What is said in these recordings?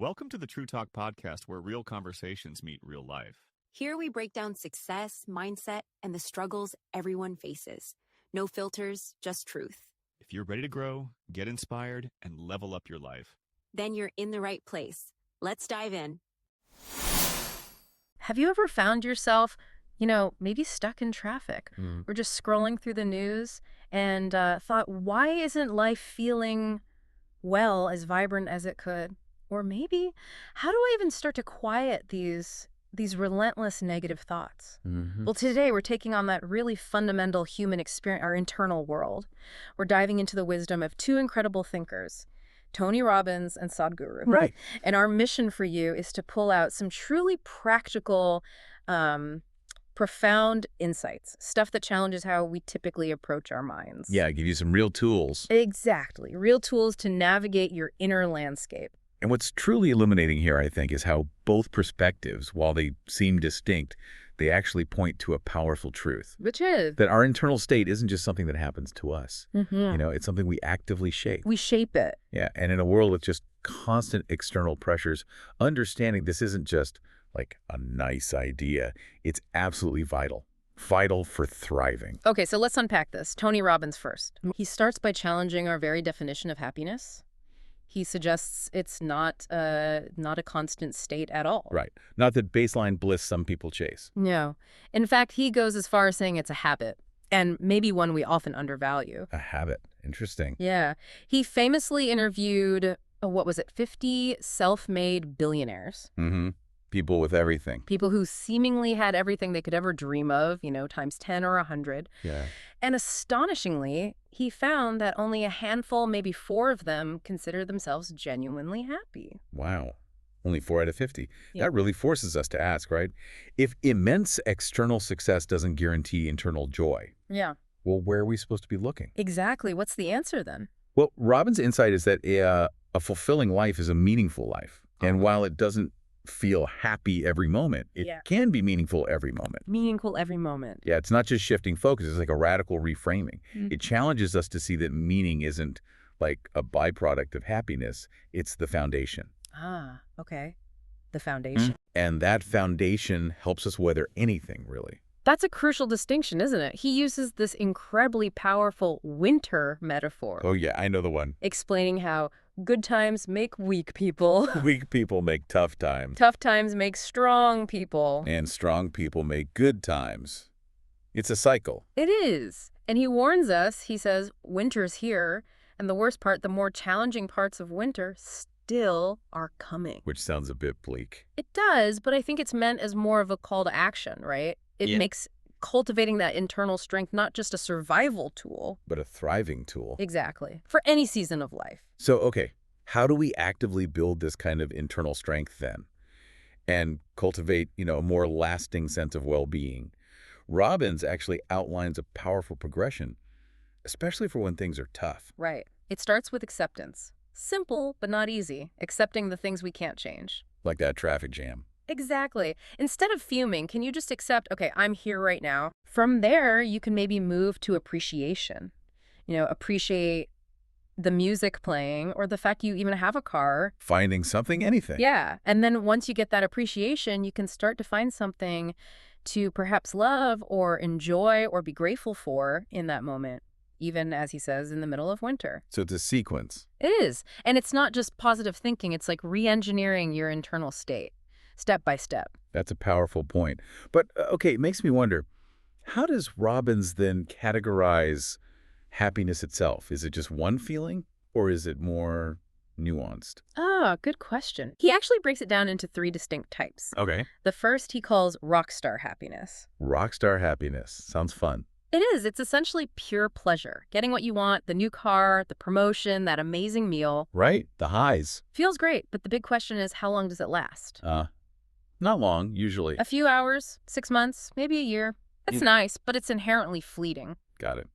Welcome to the True Talk podcast, where real conversations meet real life. Here we break down success, mindset, and the struggles everyone faces. No filters, just truth. If you're ready to grow, get inspired, and level up your life, then you're in the right place. Let's dive in. Have you ever found yourself, maybe stuck in traffic or just scrolling through the news and thought, why isn't life feeling well, as vibrant as it could? Or maybe, how do I even start to quiet these relentless negative thoughts? Well, today we're taking on that really fundamental human experience, our internal world. We're diving into the wisdom of two incredible thinkers, Tony Robbins and Sadhguru. Right. And our mission for you is to pull out some truly practical, profound insights, stuff that challenges how we typically approach our minds. Yeah, give you some real tools. Exactly. Real tools to navigate your inner landscape. And what's truly illuminating here, I think, is how both perspectives, while they seem distinct, they actually point to a powerful truth. Which is? That our internal state isn't just something that happens to us. It's something we actively shape. We shape it. Yeah, and in a world with just constant external pressures, understanding this isn't just like a nice idea. It's absolutely vital. Vital for thriving. Okay, so let's unpack this. Tony Robbins first. He starts by challenging our very definition of happiness. He suggests it's not a constant state at all. Right. Not that baseline bliss some people chase. No. In fact, he goes as far as saying it's a habit, and maybe one we often undervalue. A habit. Interesting. Yeah. He famously interviewed, 50 self-made billionaires. People with everything. People who seemingly had everything they could ever dream of, times 10 or 100. Yeah. And astonishingly, he found that only a handful, maybe 4 of them, consider themselves genuinely happy. Wow. Only 4 out of 50. Yeah. That really forces us to ask, right? If immense external success doesn't guarantee internal joy, Yeah. well, where are we supposed to be looking? Exactly. What's the answer then? Well, Robbins' insight is that a fulfilling life is a meaningful life. And while it doesn't feel happy every moment, it can be meaningful every moment. Meaningful every moment. Yeah, it's not just shifting focus. It's like a radical reframing. It challenges us to see that meaning isn't like a byproduct of happiness. It's the foundation. Ah, okay. The foundation. And that foundation helps us weather anything, really. That's a crucial distinction, isn't it? He uses this incredibly powerful winter metaphor. Oh, yeah, I know the one. Explaining how good times make weak people. Weak people make tough times. Tough times make strong people. And strong people make good times. It's a cycle. It is. And he warns us, he says, winter's here, and the worst part, the more challenging parts of winter still are coming. Which sounds a bit bleak. It does, but I think it's meant as more of a call to action, right? It makes cultivating that internal strength not just a survival tool, but a thriving tool. Exactly. For any season of life. So, okay, how do we actively build this kind of internal strength then and cultivate, a more lasting sense of well-being? Robbins actually outlines a powerful progression, especially for when things are tough. Right. It starts with acceptance. Simple, but not easy. Accepting the things we can't change. Like that traffic jam. Exactly. Instead of fuming, can you just accept, okay, I'm here right now? From there, you can maybe move to appreciation. Appreciate the music playing or the fact you even have a car. Finding something, anything. Yeah. And then once you get that appreciation, you can start to find something to perhaps love or enjoy or be grateful for in that moment, even, as he says, in the middle of winter. So it's a sequence. It is. And it's not just positive thinking. It's like re-engineering your internal state, step by step. That's a powerful point. But, okay, it makes me wonder, how does Robbins then categorize happiness itself? Is it just one feeling, or is it more nuanced? Ah, good question. He actually breaks it down into 3 distinct types. Okay. The first he calls rockstar happiness. Rockstar happiness. Sounds fun. It is. It's essentially pure pleasure. Getting what you want, the new car, the promotion, that amazing meal. Right. The highs. Feels great, but the big question is, how long does it last? Not long, usually. A few hours, 6 months, maybe a year. It's nice, but it's inherently fleeting. Got it.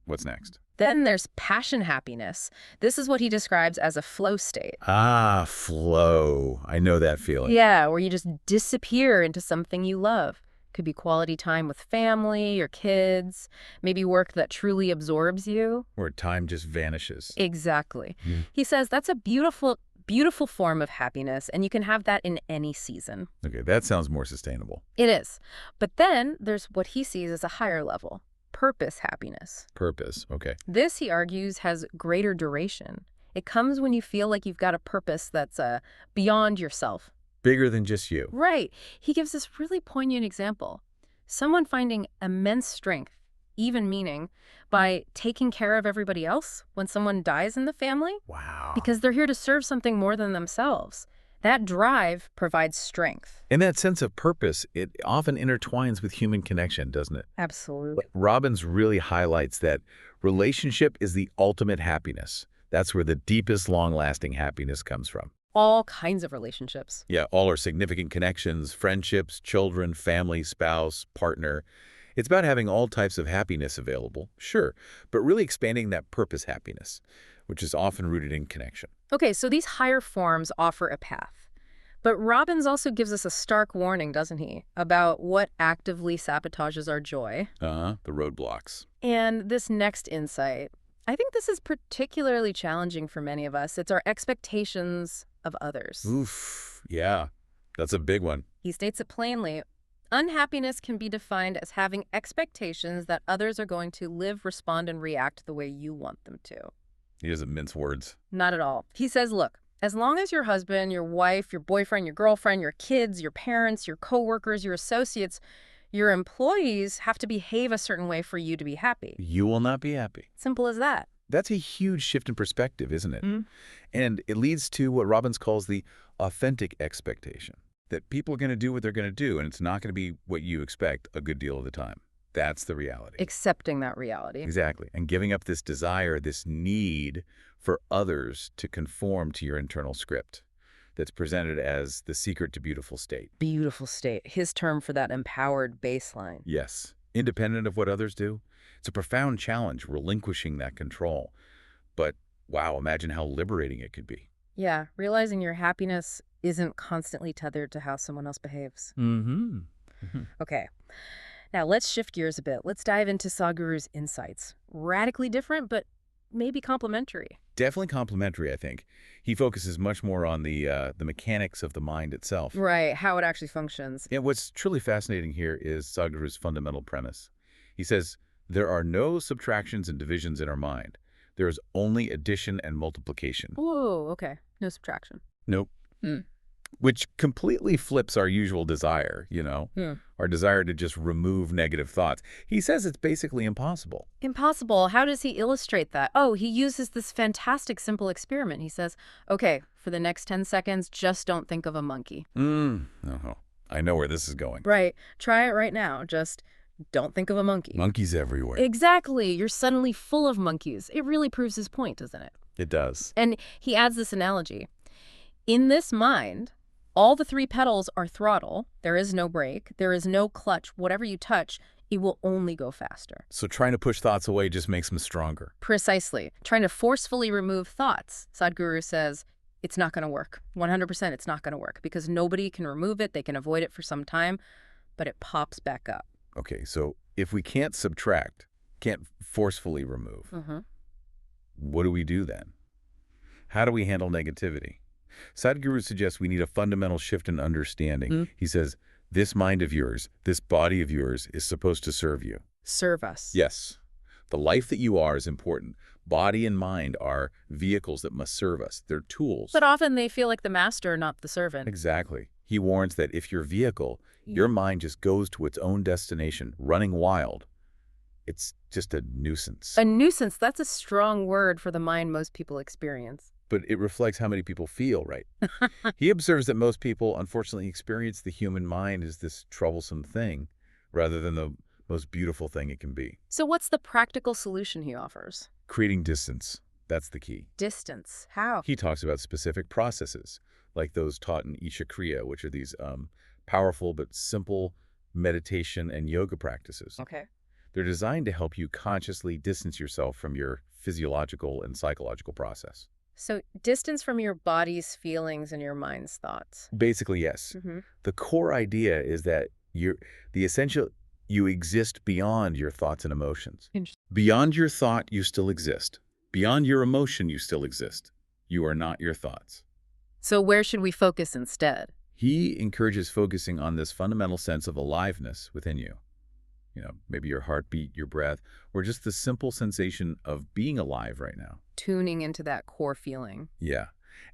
What's next? Then there's passion happiness. This is what he describes as a flow state. Ah, flow. I know that feeling. Yeah, where you just disappear into something you love. Could be quality time with family or kids, maybe work that truly absorbs you. Where time just vanishes. Exactly. He says that's a beautiful beautiful form of happiness, and you can have that in any season. Okay, that sounds more sustainable. It is. But then there's what he sees as a higher level, purpose happiness. Purpose, okay. This, he argues, has greater duration. It comes when you feel like you've got a purpose that's beyond yourself. Bigger than just you. Right. He gives this really poignant example. Someone finding immense strength, even meaning, by taking care of everybody else when someone dies in the family. Wow. Because they're here to serve something more than themselves. That drive provides strength. And that sense of purpose, it often intertwines with human connection, doesn't it? Absolutely. Robbins really highlights that relationship is the ultimate happiness. That's where the deepest, long-lasting happiness comes from. All kinds of relationships. Yeah, all our significant connections, friendships, children, family, spouse, partner. It's about having all types of happiness available, sure, but really expanding that purpose happiness, which is often rooted in connection. Okay, so these higher forms offer a path. But Robbins also gives us a stark warning, doesn't he, about what actively sabotages our joy. The roadblocks. And this next insight, I think this is particularly challenging for many of us. It's our expectations of others. Oof, yeah, that's a big one. He states it plainly. Unhappiness can be defined as having expectations that others are going to live, respond, and react the way you want them to. He doesn't mince words. Not at all. He says, look, as long as your husband, your wife, your boyfriend, your girlfriend, your kids, your parents, your coworkers, your associates, your employees have to behave a certain way for you to be happy. You will not be happy. Simple as that. That's a huge shift in perspective, isn't it? Mm. And it leads to what Robbins calls the authentic expectation, that people are going to do what they're going to do, and it's not going to be what you expect a good deal of the time. That's the reality. Accepting that reality. Exactly. And giving up this desire, this need for others to conform to your internal script that's presented as the secret to beautiful state. Beautiful state. His term for that empowered baseline. Yes. Independent of what others do. It's a profound challenge, relinquishing that control. But, wow, imagine how liberating it could be. Yeah, realizing your happiness isn't constantly tethered to how someone else behaves. Mm-hmm. Okay. Now, let's shift gears a bit. Let's dive into Sadhguru's insights. Radically different, but maybe complementary. Definitely complementary, I think. He focuses much more on the mechanics of the mind itself. Right, how it actually functions. And what's truly fascinating here is Sadhguru's fundamental premise. He says, there are no subtractions and divisions in our mind. There is only addition and multiplication. Whoa, okay. No subtraction. Nope. Hmm. Which completely flips our usual desire, our desire to just remove negative thoughts. He says it's basically impossible. Impossible. How does he illustrate that? Oh, he uses this fantastic simple experiment. He says, okay, for the next 10 seconds, just don't think of a monkey. I know where this is going. Right. Try it right now. Just don't think of a monkey. Monkeys everywhere. Exactly. You're suddenly full of monkeys. It really proves his point, doesn't it? It does. And he adds this analogy. In this mind, all the 3 pedals are throttle. There is no brake. There is no clutch. Whatever you touch, it will only go faster. So trying to push thoughts away just makes them stronger. Precisely. Trying to forcefully remove thoughts, Sadhguru says, it's not going to work. 100% it's not going to work because nobody can remove it. They can avoid it for some time, but it pops back up. Okay, so if we can't subtract, can't forcefully remove, what do we do then? How do we handle negativity? Sadhguru suggests we need a fundamental shift in understanding. He says, this mind of yours, this body of yours is supposed to serve you. Serve us. Yes. The life that you are is important. Body and mind are vehicles that must serve us. They're tools. But often they feel like the master, not the servant. Exactly. He warns that if your vehicle, your mind just goes to its own destination, running wild, it's just a nuisance. A nuisance, that's a strong word for the mind most people experience. But it reflects how many people feel, right? He observes that most people, unfortunately, experience the human mind as this troublesome thing rather than the most beautiful thing it can be. So what's the practical solution he offers? Creating distance. That's the key. Distance. How? He talks about specific processes, like those taught in Isha Kriya, which are these powerful but simple meditation and yoga practices. Okay. They're designed to help you consciously distance yourself from your physiological and psychological process. So distance from your body's feelings and your mind's thoughts. Basically, yes. The core idea is that you exist beyond your thoughts and emotions. Beyond your thought, you still exist. Beyond your emotion, you still exist. You are not your thoughts. So where should we focus instead? He encourages focusing on this fundamental sense of aliveness within you. Maybe your heartbeat, your breath, or just the simple sensation of being alive right now. Tuning into that core feeling. Yeah.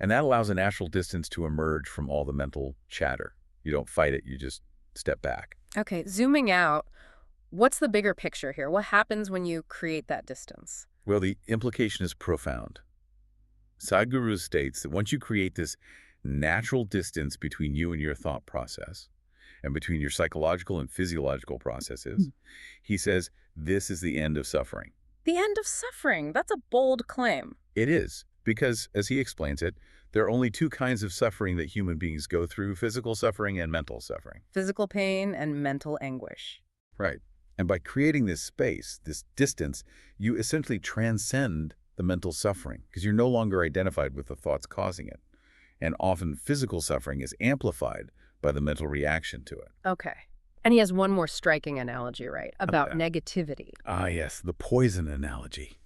And that allows a natural distance to emerge from all the mental chatter. You don't fight it, you just step back. Okay, zooming out, what's the bigger picture here? What happens when you create that distance? Well, the implication is profound. Sadhguru states that once you create this natural distance between you and your thought process, and between your psychological and physiological processes, he says this is the end of suffering. The end of suffering. That's a bold claim. It is, because, as he explains it, there are only two kinds of suffering that human beings go through: physical suffering and mental suffering. Physical pain and mental anguish. Right. And by creating this space, this distance, you essentially transcend the mental suffering because you're no longer identified with the thoughts causing it. And often physical suffering is amplified by the mental reaction to it. Okay. And he has one more striking analogy, right, about negativity. Ah, yes, the poison analogy.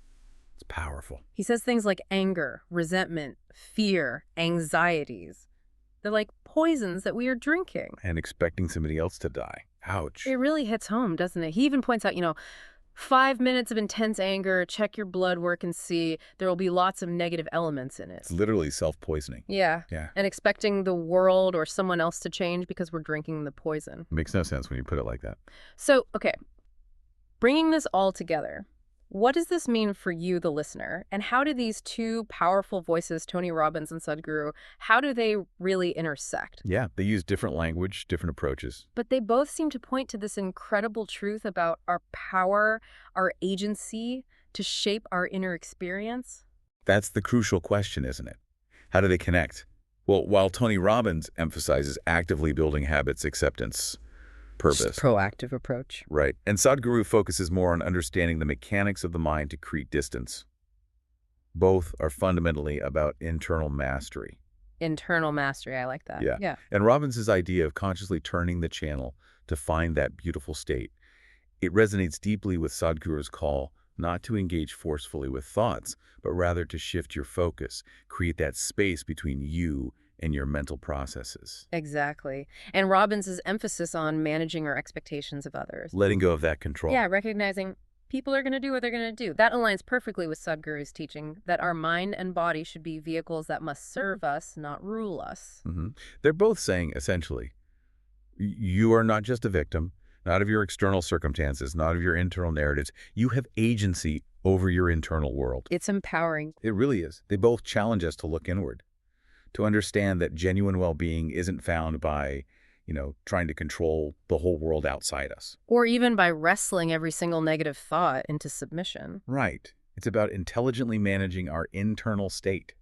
It's powerful. He says things like anger, resentment, fear, anxieties. They're like poisons that we are drinking. And expecting somebody else to die. Ouch. It really hits home, doesn't it? He even points out, 5 minutes of intense anger, check your blood work and see there will be lots of negative elements in it. It's literally self-poisoning. Yeah. Yeah. And expecting the world or someone else to change because we're drinking the poison. Makes no sense when you put it like that. So, okay, bringing this all together, what does this mean for you, the listener? And how do these two powerful voices, Tony Robbins and Sadhguru, how do they really intersect? Yeah, they use different language, different approaches. But they both seem to point to this incredible truth about our power, our agency to shape our inner experience. That's the crucial question, isn't it? How do they connect? Well, while Tony Robbins emphasizes actively building habits, acceptance, purpose. Just proactive approach. Right. And Sadhguru focuses more on understanding the mechanics of the mind to create distance. Both are fundamentally about internal mastery. Internal mastery, I like that. Yeah. And Robbins' idea of consciously turning the channel to find that beautiful state, it resonates deeply with Sadhguru's call not to engage forcefully with thoughts, but rather to shift your focus, create that space between you and your mental processes. Exactly. And Robbins' emphasis on managing our expectations of others. Letting go of that control. Yeah, recognizing people are going to do what they're going to do. That aligns perfectly with Sadhguru's teaching that our mind and body should be vehicles that must serve us, not rule us. They're both saying, essentially, you are not just a victim, not of your external circumstances, not of your internal narratives. You have agency over your internal world. It's empowering. It really is. They both challenge us to look inward, to understand that genuine well-being isn't found by, trying to control the whole world outside us. Or even by wrestling every single negative thought into submission. Right. It's about intelligently managing our internal state,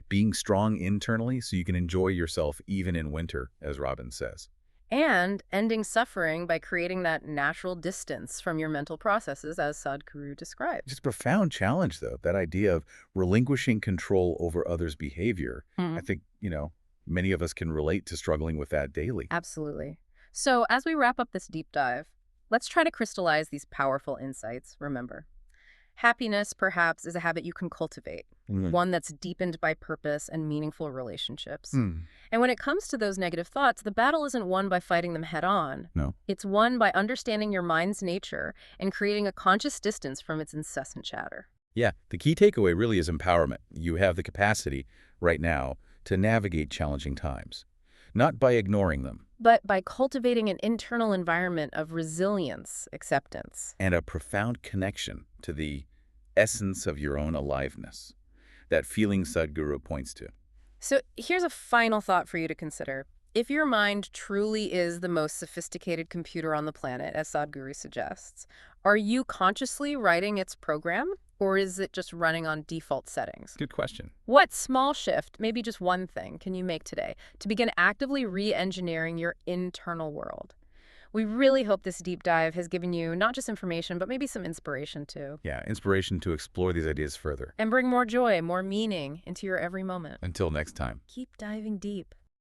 being strong internally so you can enjoy yourself even in winter, as Robbins says. And ending suffering by creating that natural distance from your mental processes, as Sadhguru described. It's a profound challenge, though, that idea of relinquishing control over others' behavior. I think, many of us can relate to struggling with that daily. Absolutely. So as we wrap up this deep dive, let's try to crystallize these powerful insights. Remember, happiness, perhaps, is a habit you can cultivate, one that's deepened by purpose and meaningful relationships. And when it comes to those negative thoughts, the battle isn't won by fighting them head on. No. It's won by understanding your mind's nature and creating a conscious distance from its incessant chatter. Yeah, the key takeaway really is empowerment. You have the capacity right now to navigate challenging times, not by ignoring them, but by cultivating an internal environment of resilience, acceptance, and a profound connection to the essence of your own aliveness, that feeling Sadhguru points to. So here's a final thought for you to consider. If your mind truly is the most sophisticated computer on the planet, as Sadhguru suggests, are you consciously writing its program, or is it just running on default settings? Good question. What small shift, maybe just one thing, can you make today to begin actively re-engineering your internal world? We really hope this deep dive has given you not just information, but maybe some inspiration too. Yeah, inspiration to explore these ideas further. And bring more joy, more meaning into your every moment. Until next time. Keep diving deep.